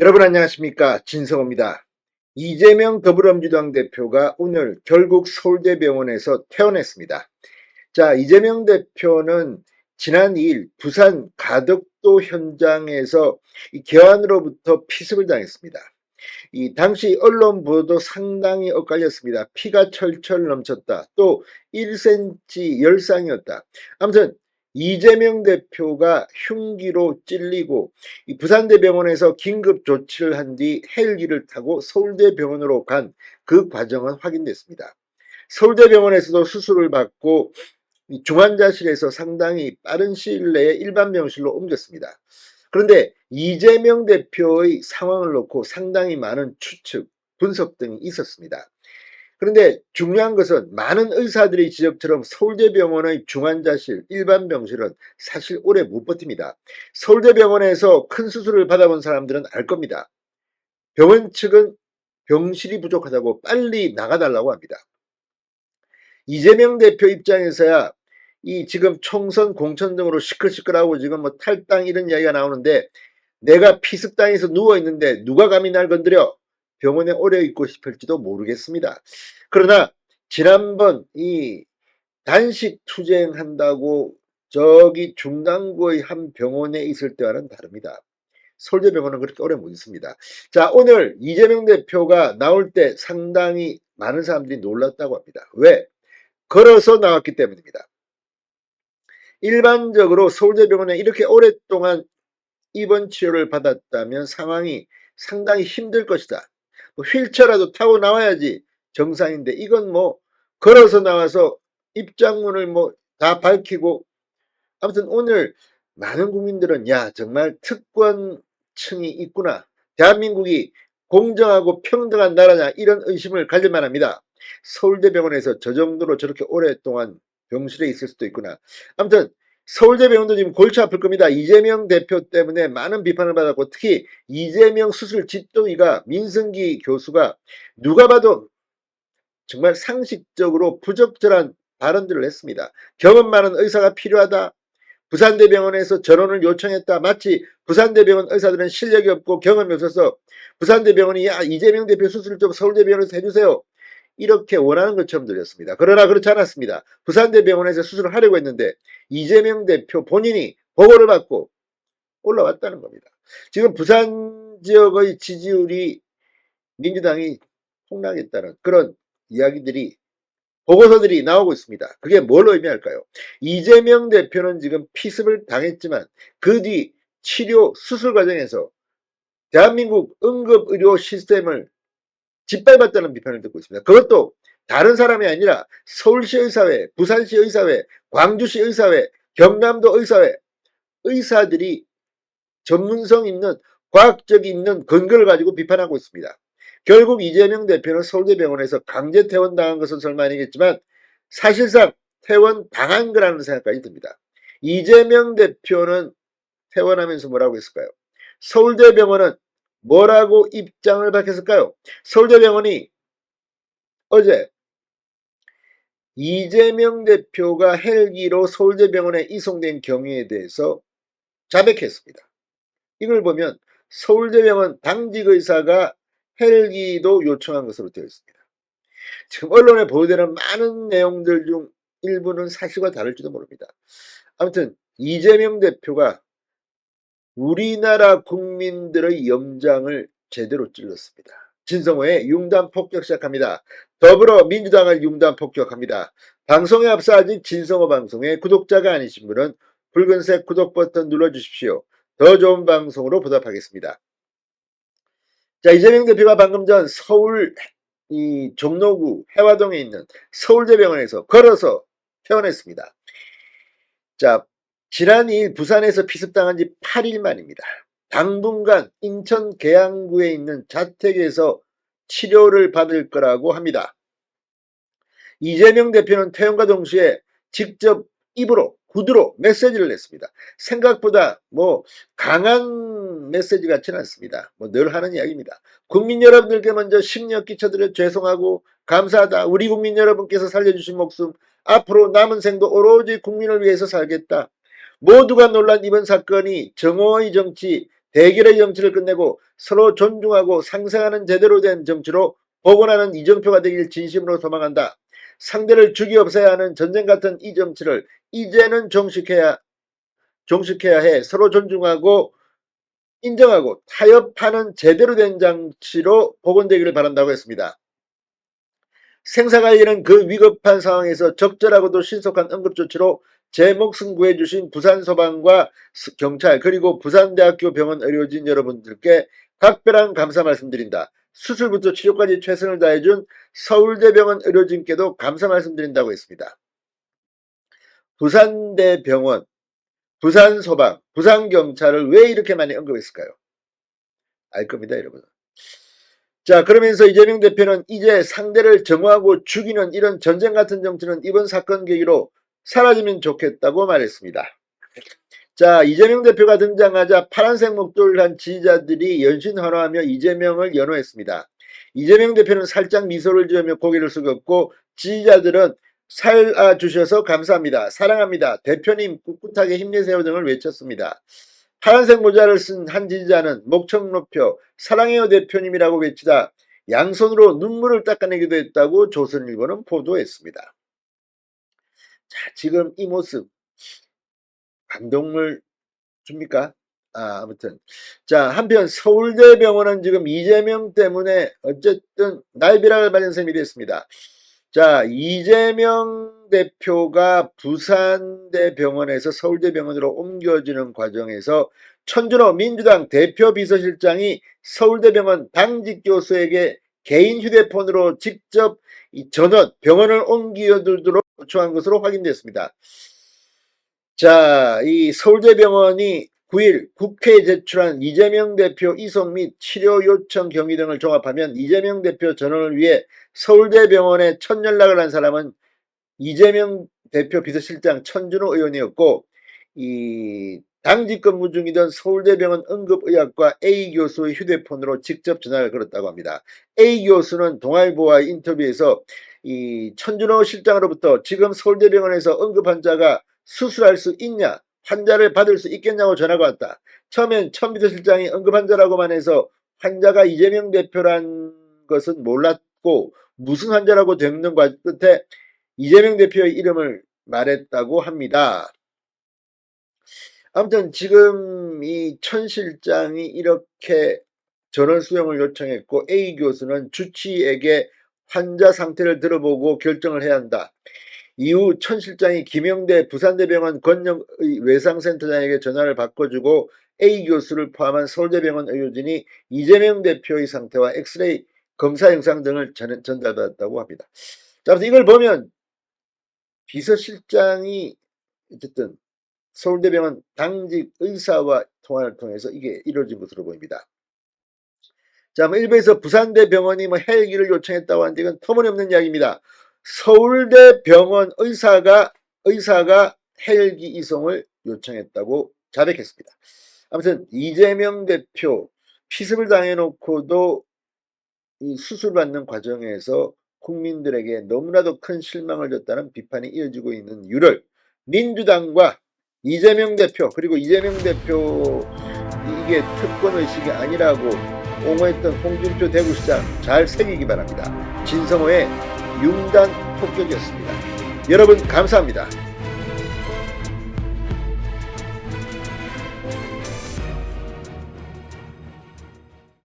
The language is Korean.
여러분 안녕하십니까, 진성호입니다. 이재명 더불어민주당 대표가 오늘 결국 서울대병원에서 퇴원했습니다. 자, 이재명 대표는 지난 2일 부산 가덕도 현장에서 이 개환으로부터 피습을 당했습니다. 이 당시 언론 보도도 상당히 엇갈렸습니다. 피가 철철 넘쳤다. 또 1cm 열상이었다. 아무튼 이재명 대표가 흉기로 찔리고 이 부산대병원에서 긴급 조치를 한 뒤 헬기를 타고 서울대병원으로 간 그 과정은 확인됐습니다. 서울대병원에서도 수술을 받고 중환자실에서 상당히 빠른 시일 내에 일반 병실로 옮겼습니다. 그런데 이재명 대표의 상황을 놓고 상당히 많은 추측, 분석 등이 있었습니다. 그런데 중요한 것은 많은 의사들의 지적처럼 서울대병원의 중환자실, 일반 병실은 사실 오래 못 버팁니다. 서울대병원에서 큰 수술을 받아본 사람들은 알 겁니다. 병원 측은 병실이 부족하다고 빨리 나가달라고 합니다. 이재명 대표 입장에서야 이 지금 총선 공천 등으로 시끌시끌하고 지금 뭐 탈당 이런 이야기가 나오는데, 내가 피습당해서 누워있는데 누가 감히 날 건드려 병원에 오래 있고 싶을지도 모르겠습니다. 그러나 지난번 이 단식 투쟁한다고 저기 중당구의 한 병원에 있을 때와는 다릅니다. 서울대병원은 그렇게 오래 못 있습니다. 자, 오늘 이재명 대표가 나올 때 상당히 많은 사람들이 놀랐다고 합니다. 왜? 걸어서 나왔기 때문입니다. 일반적으로 서울대병원에 이렇게 오랫동안 입원 치료를 받았다면 상황이 상당히 힘들 것이다. 뭐 휠체어라도 타고 나와야지 정상인데, 이건 뭐 걸어서 나와서 입장문을 뭐 다 밝히고, 아무튼 오늘 많은 국민들은 야, 정말 특권층이 있구나, 대한민국이 공정하고 평등한 나라냐, 이런 의심을 가질 만합니다. 서울대병원에서 저 정도로 저렇게 오랫동안 병실에 있을 수도 있구나. 아무튼 서울대병원도 지금 골치 아플 겁니다. 이재명 대표 때문에 많은 비판을 받았고, 특히 이재명 수술 집도의가 민승기 교수가 누가 봐도 정말 상식적으로 부적절한 발언들을 했습니다. 경험 많은 의사가 필요하다. 부산대병원에서 전원을 요청했다. 마치 부산대병원 의사들은 실력이 없고 경험이 없어서 부산대병원이 야, 이재명 대표 수술 좀 서울대병원에서 해주세요, 이렇게 원하는 것처럼 들렸습니다. 그러나 그렇지 않았습니다. 부산대병원에서 수술을 하려고 했는데 이재명 대표 본인이 보고를 받고 올라왔다는 겁니다. 지금 부산 지역의 지지율이 민주당이 폭락했다는 그런 이야기들이, 보고서들이 나오고 있습니다. 그게 뭘 의미할까요? 이재명 대표는 지금 피습을 당했지만 그 뒤 치료 수술 과정에서 대한민국 응급의료 시스템을 짓밟았다는 비판을 듣고 있습니다. 그것도 다른 사람이 아니라 서울시 의사회, 부산시 의사회, 광주시 의사회, 경남도 의사회 의사들이 전문성 있는, 과학적 있는 근거를 가지고 비판하고 있습니다. 결국 이재명 대표는 서울대병원에서 강제 퇴원당한 것은 설마 아니겠지만 사실상 퇴원당한 거라는 생각까지 듭니다. 이재명 대표는 퇴원하면서 뭐라고 했을까요? 서울대병원은 뭐라고 입장을 밝혔을까요? 서울대병원이 어제 이재명 대표가 헬기로 서울대병원에 이송된 경위에 대해서 자백했습니다. 이걸 보면 서울대병원 당직 의사가 헬기도 요청한 것으로 되어 있습니다. 지금 언론에 보도되는 많은 내용들 중 일부는 사실과 다를지도 모릅니다. 아무튼 이재명 대표가 우리나라 국민들의 염장을 제대로 찔렀습니다. 진성호의 융단 폭격 시작합니다. 더불어민주당을 융단 폭격합니다. 방송에 앞서 아직 진성호 방송의 구독자가 아니신 분은 붉은색 구독 버튼 눌러주십시오. 더 좋은 방송으로 보답하겠습니다. 자, 이재명 대표가 방금 전 서울 이 종로구 해화동에 있는 서울대병원에서 걸어서 퇴원했습니다. 자, 지난 2일 부산에서 피습당한 지 8일 만입니다. 당분간 인천 계양구에 있는 자택에서 치료를 받을 거라고 합니다. 이재명 대표는 퇴원과 동시에 직접 입으로 구두로 메시지를 냈습니다. 생각보다 뭐 강한 메시지 같지는 않습니다. 뭐 늘 하는 이야기입니다. 국민 여러분들께 먼저 심려 끼쳐드려 죄송하고 감사하다. 우리 국민 여러분께서 살려주신 목숨, 앞으로 남은 생도 오로지 국민을 위해서 살겠다. 모두가 놀란 이번 사건이 정오의 정치, 대결의 정치를 끝내고 서로 존중하고 상생하는 제대로 된 정치로 복원하는 이정표가 되길 진심으로 소망한다. 상대를 죽이 없애야 하는 전쟁 같은 이 정치를 이제는 종식해야 해. 서로 존중하고 인정하고 타협하는 제대로 된 장치로 복원되기를 바란다고 했습니다. 생사가 이르는 그 위급한 상황에서 적절하고도 신속한 응급조치로 제 목숨 구해주신 부산소방과 경찰 그리고 부산대학교 병원 의료진 여러분들께 각별한 감사 말씀드린다. 수술부터 치료까지 최선을 다해준 서울대병원 의료진께도 감사 말씀드린다고 했습니다. 부산대병원, 부산소방, 부산경찰을 왜 이렇게 많이 언급했을까요? 알 겁니다, 여러분. 자, 그러면서 이재명 대표는 이제 상대를 정화하고 죽이는 이런 전쟁 같은 정치는 이번 사건 계기로 사라지면 좋겠다고 말했습니다. 자, 이재명 대표가 등장하자 파란색 목도리를 한 지지자들이 연신환호하며 이재명을 연호했습니다. 이재명 대표는 살짝 미소를 지으며 고개를 숙였고 지지자들은 살아주셔서 감사합니다. 사랑합니다. 대표님 꿋꿋하게 힘내세요 등을 외쳤습니다. 파란색 모자를 쓴 한 지지자는 목청 높여 사랑해요 대표님이라고 외치다 양손으로 눈물을 닦아내기도 했다고 조선일보는 보도했습니다. 자, 지금 이 모습 감동을 줍니까? 아무튼 자, 한편 서울대병원은 지금 이재명 때문에 어쨌든 날벼락을 맞은 셈이 됐습니다. 자, 이재명 대표가 부산대병원에서 서울대병원으로 옮겨지는 과정에서 천준호 민주당 대표 비서실장이 서울대병원 당직 교수에게 개인 휴대폰으로 직접 전원 병원을 옮겨들도록 요청한 것으로 확인됐습니다. 자, 이 서울대병원이 9일 국회에 제출한 이재명 대표 이송 및 치료 요청 경위 등을 종합하면 이재명 대표 전원을 위해 서울대병원에 첫 연락을 한 사람은 이재명 대표 비서실장 천준호 의원이었고 이 당직 근무 중이던 서울대병원 응급의학과 A 교수의 휴대폰으로 직접 전화를 걸었다고 합니다. A 교수는 동아일보와의 인터뷰에서 이 천준호 실장으로부터 지금 서울대병원에서 응급환자가 수술할 수 있냐, 환자를 받을 수 있겠냐고 전화가 왔다. 처음엔 천 비서실장이 응급환자라고만 해서 환자가 이재명 대표란 것은 몰랐고 무슨 환자라고 묻는 끝에 이재명 대표의 이름을 말했다고 합니다. 아무튼 지금 이 천 실장이 이렇게 전원 수용을 요청했고 A 교수는 주치의에게 환자 상태를 들어보고 결정을 해야 한다. 이후 천 실장이 김영대 부산대병원 권영의 외상센터장에게 전화를 바꿔주고 A 교수를 포함한 서울대병원 의료진이 이재명 대표의 상태와 엑스레이 검사 영상 등을 전달받았다고 합니다. 자, 이걸 보면 비서실장이 어쨌든 서울대병원 당직 의사와 통화를 통해서 이게 이루어진 것으로 보입니다. 자, 일부에서 부산대병원이 헬기를 요청했다고 하는데 이건 터무니없는 이야기입니다. 서울대병원 의사가 헬기 이송을 요청했다고 자백했습니다. 아무튼 이재명 대표 피습을 당해놓고도 이 수술받는 과정에서 국민들에게 너무나도 큰 실망을 줬다는 비판이 이어지고 있는 이유를 민주당과 이재명 대표 그리고 이재명 대표 이게 특권의식이 아니라고 옹호했던 홍준표 대구시장 잘 새기기 바랍니다. 진성호의 융단 폭격이었습니다. 여러분 감사합니다.